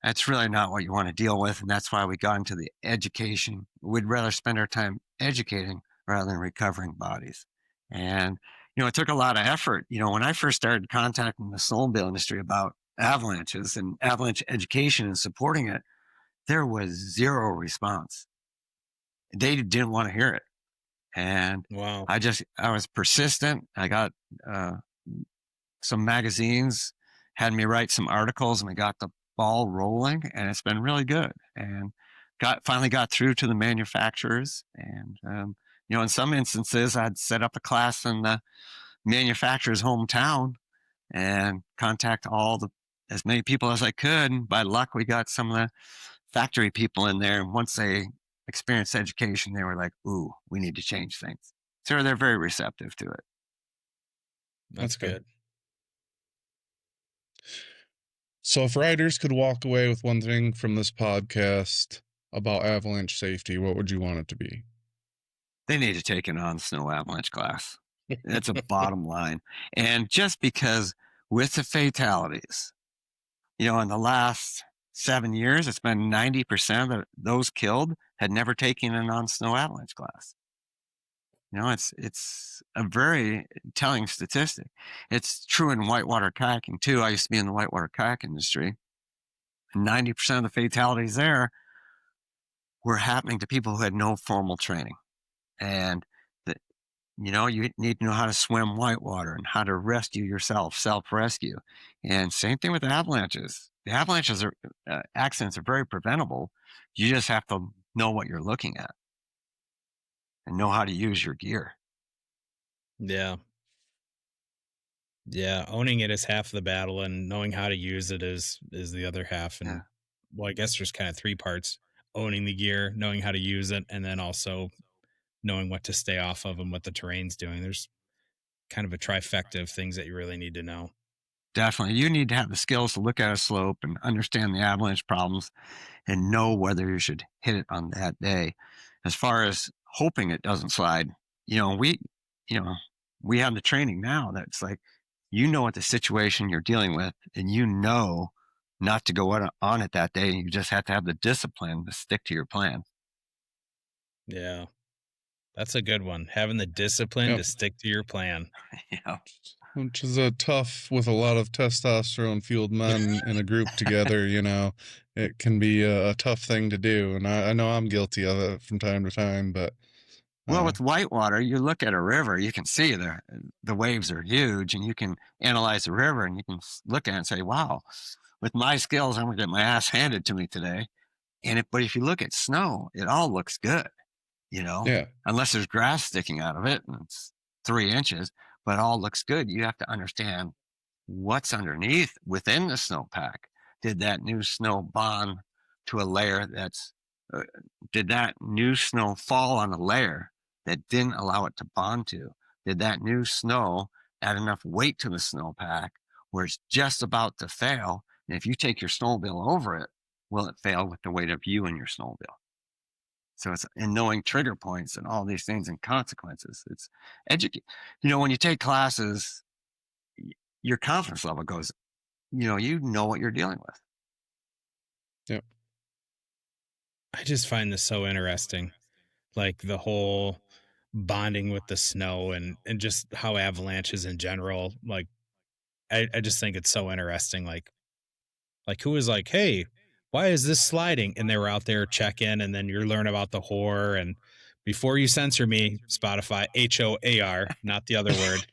that's really not what you want to deal with. And that's why we got into the education. We'd rather spend our time educating rather than recovering bodies. And, it took a lot of effort. When I first started contacting the snowmobile industry about avalanches and avalanche education and supporting it, there was zero response. They didn't want to hear it. And wow. I was persistent. I got some magazines, had me write some articles, and we got the ball rolling, and it's been really good. And finally got through to the manufacturers. And in some instances, I'd set up a class in the manufacturer's hometown and contact as many people as I could. And by luck, we got some of the factory people in there. And once they experienced education, they were like, "Ooh, we need to change things." So they're very receptive to it. That's good. So if riders could walk away with one thing from this podcast about avalanche safety, what would you want it to be? They need to take an on-snow avalanche class. That's a bottom line. And just because with the fatalities, in the last 7 years, it's been 90% of those killed had never taken an on-snow avalanche class. It's a very telling statistic. It's true in whitewater kayaking too. I used to be in the whitewater kayak industry. 90% of the fatalities there were happening to people who had no formal training. And you need to know how to swim whitewater and how to rescue yourself, self-rescue. And same thing with avalanches. The avalanches accidents are very preventable. You just have to know what you're looking at and know how to use your gear. Yeah. Yeah, owning it is half the battle, and knowing how to use it is the other half. Yeah. And well, I guess there's kind of three parts: owning the gear, knowing how to use it, and then also knowing what to stay off of and what the terrain's doing. There's kind of a trifecta of things that you really need to know. Definitely. You need to have the skills to look at a slope and understand the avalanche problems and know whether you should hit it on that day. As far as hoping it doesn't slide, you know, we, you know, we have the training now that's like, you know what the situation you're dealing with, and you know not to go on it that day. You just have to have the discipline to stick to your plan. Yeah, that's a good one. Having the discipline Yep. to stick to your plan. Yeah. Which is a tough with a lot of testosterone fueled men in a group together, you know. It can be a tough thing to do. And I know I'm guilty of it from time to time, but Well, with whitewater, you look at a river, you can see the waves are huge, and you can analyze the river, and you can look at it and say, "Wow, with my skills, I'm gonna get my ass handed to me today." But if you look at snow, it all looks good, you know, yeah. unless there's grass sticking out of it and it's 3 inches, but it all looks good. You have to understand what's underneath within the snowpack. Did that new snow bond to a layer uh, did that new snow fall on a layer that didn't allow it to bond to? Did that new snow add enough weight to the snowpack where it's just about to fail? And if you take your snowmobile over it, will it fail with the weight of you and your snowmobile? So it's in knowing trigger points and all these things and consequences. It's educate. You know, when you take classes, your confidence level goes, you know what you're dealing with. Yep. I just find this so interesting. Like the whole bonding with the snow and just how avalanches in general. Like I just think it's so interesting. Like who was like, hey, why is this sliding? And they were out there checking, and then you learn about the horror. And before you censor me, Spotify, HOAR, not the other word.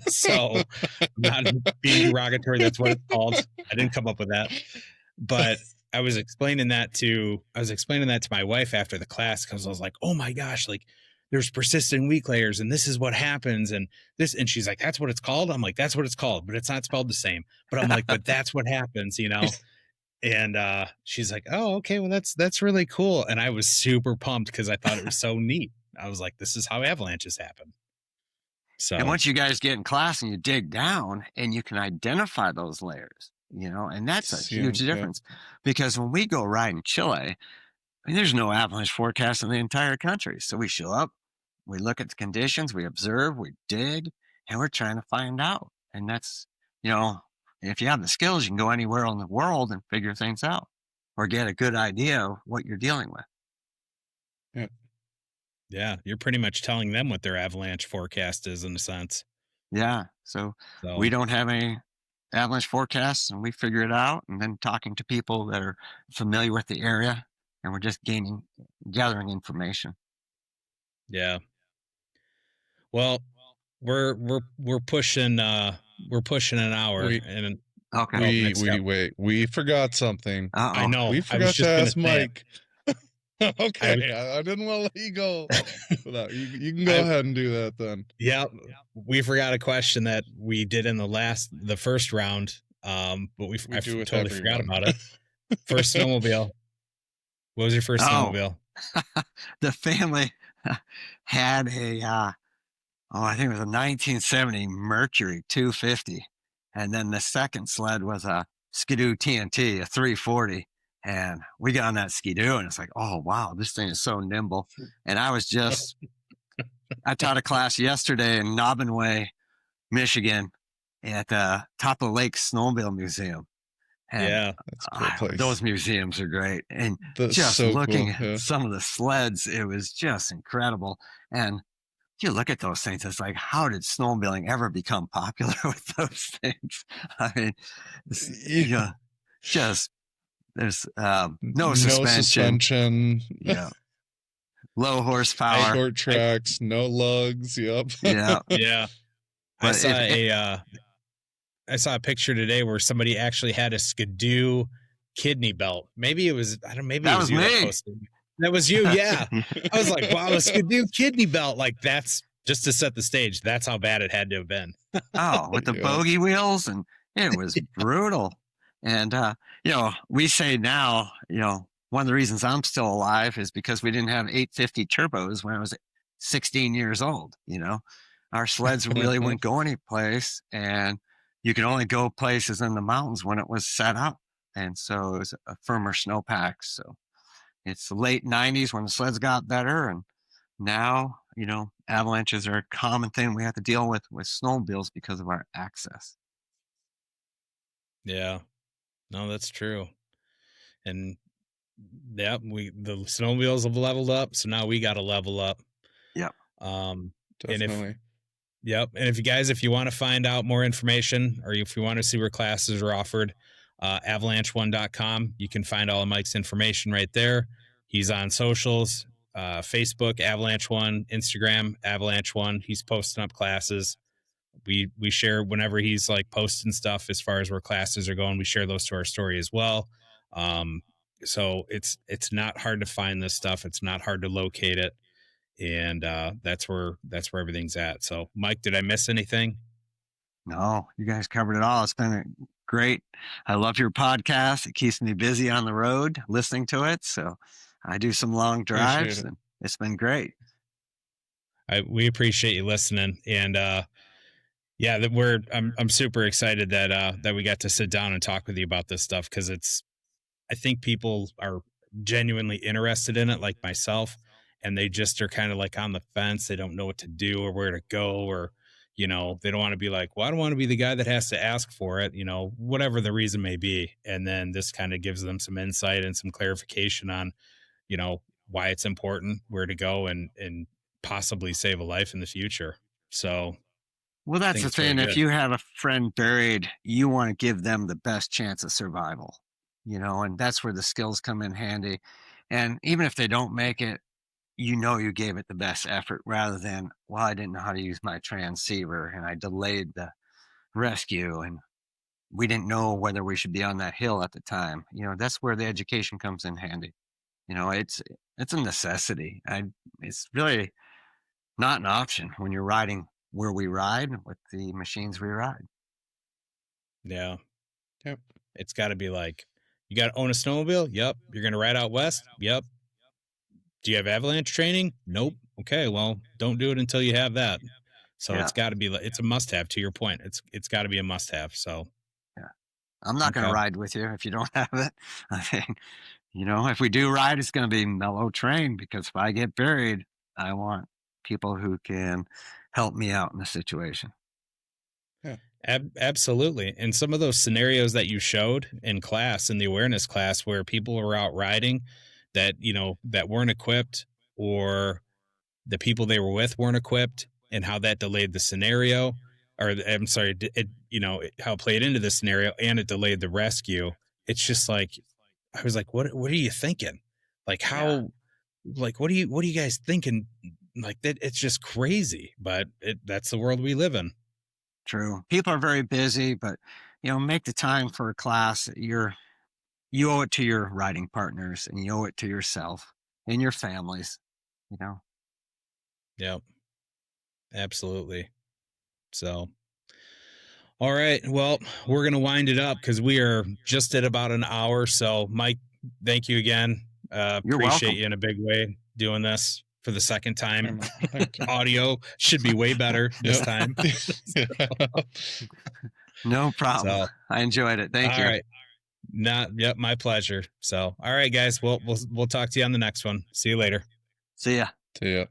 So I'm not being derogatory. That's what it's called. I didn't come up with that. But I was explaining that to my wife after the class, because I was like, oh my gosh, like there's persistent weak layers, and this is what happens, and she's like, that's what it's called. I'm like, that's what it's called, but it's not spelled the same. But I'm like, but that's what happens. And she's like, oh, okay, well that's really cool. And I was super pumped because I thought it was so neat. I was like, this is how avalanches happen. And So once you guys get in class and you dig down and you can identify those layers, and that's a huge difference. Because when we go ride in Chile, I mean, there's no avalanche forecast in the entire country. So we show up, we look at the conditions, we observe, we dig, and we're trying to find out. And that's, if you have the skills, you can go anywhere in the world and figure things out or get a good idea of what you're dealing with. Yeah. yeah, you're pretty much telling them what their avalanche forecast is in a sense. Yeah. So So we don't have any avalanche forecasts, and we figure it out, and then talking to people that are familiar with the area, and we're just gathering information. yeah. Well, we're pushing an hour, We and Okay. oh, next up. we forgot something. I Uh-oh. know. We I was forgot to just gonna ask say it. Mike. Okay, I didn't want to let you go without you can go I- ahead and do that then. Yeah, we forgot a question that we did in the first round. But We do with totally forgot everyone. about it. First snowmobile. What was your first snowmobile? The family had I think it was a 1970 Mercury 250. And then the second sled was a Skidoo TNT, a 340. And we got on that Skidoo, and it's like, oh, wow, this thing is so nimble. And I taught a class yesterday in Nobbinway, Michigan, at the Top of the Lake Snowmobile Museum. And Yeah, That's a cool place. those museums are great. And That's just so looking cool. at Yeah. some of the sleds, it was just incredible. And you look at those things, it's like, how did snowmobiling ever become popular with those things? I mean, Yeah. just there's no No suspension, suspension. low horsepower. Short tracks, no lugs. Yep. Yeah. yeah. I But saw a picture today where somebody actually had a Skidoo kidney belt. Maybe it was, I don't know, maybe That it was was you that me. posted. That was you. Yeah. I was like, wow, this new kidney belt. Like, that's just to set the stage. That's how bad it had to have been. Oh, with the Yeah. bogey wheels, and it was brutal. And we say now, one of the reasons I'm still alive is because we didn't have 850 turbos when I was 16 years old. Our sleds really wouldn't go any place, and you could only go places in the mountains when it was set up. And so it was a firmer snowpack. So it's the late 90s when the sleds got better, and now avalanches are a common thing we have to deal with snowmobiles because of our access. Yeah. No, that's true. And yeah, the snowmobiles have leveled up, so now we got to level up. Yep. And Definitely. if you want to find out more information, or if you want to see where classes are offered, avalanche1.com. You can find all of Mike's information right there. He's on socials, Facebook, Avalanche One, Instagram, Avalanche One. He's posting up classes. We share whenever he's like posting stuff as far as where classes are going. We share those to our story as well. So it's not hard to find this stuff. It's not hard to locate it. And that's where everything's at. So, Mike, did I miss anything? No, you guys covered it all. It's been great. I love your podcast. It keeps me busy on the road listening to it. So I do some long drives, and it's been great. We appreciate you listening, and yeah, I'm super excited that we got to sit down and talk with you about this stuff, because I think people are genuinely interested in it, like myself, and they just are kind of like on the fence. They don't know what to do or where to go, or they don't want to be like, well, I don't want to be the guy that has to ask for it, whatever the reason may be. And then this kind of gives them some insight and some clarification on why it's important, where to go, and possibly save a life in the future. So, well, that's the thing. If you have a friend buried, you want to give them the best chance of survival, and that's where the skills come in handy. And even if they don't make it, you gave it the best effort, rather than, well, I didn't know how to use my transceiver and I delayed the rescue, and we didn't know whether we should be on that hill at the time. That's where the education comes in handy. It's a necessity. It's really not an option when you're riding where we ride with the machines we ride. Yeah. Yep. It's got to be like, you got to own a snowmobile? Yep. You're going to ride out west? Yep. Do you have avalanche training? Nope. Okay, well, don't do it until you have that. So It's got to be, it's a must-have. To your point, it's got to be a must-have. So yeah, I'm not going to ride with you if you don't have it. I think, if we do ride, it's going to be mellow train, because if I get buried, I want people who can help me out in the situation. Yeah, absolutely. And some of those scenarios that you showed in class, in the awareness class, where people were out riding that that weren't equipped, or the people they were with weren't equipped, and how that delayed the scenario, or I'm sorry, how it played into the scenario, and it delayed the rescue. It's just like, I was like, what are you thinking? Like, how, like, what are you guys thinking? Like, that, it's just crazy, but that's the world we live in. True. People are very busy, but make the time for a class. You owe it to your riding partners, and you owe it to yourself and your families, Yep. Absolutely. So, all right. Well, we're going to wind it up, because we are just at about an hour. So, Mike, thank you again. You're appreciate welcome. you in a big way doing this for the second time. Audio should be way better this time. No problem. So, I enjoyed it. Thank you. All right. Yep, my pleasure. So, all right, guys. We'll talk to you on the next one. See you later. See ya. See ya.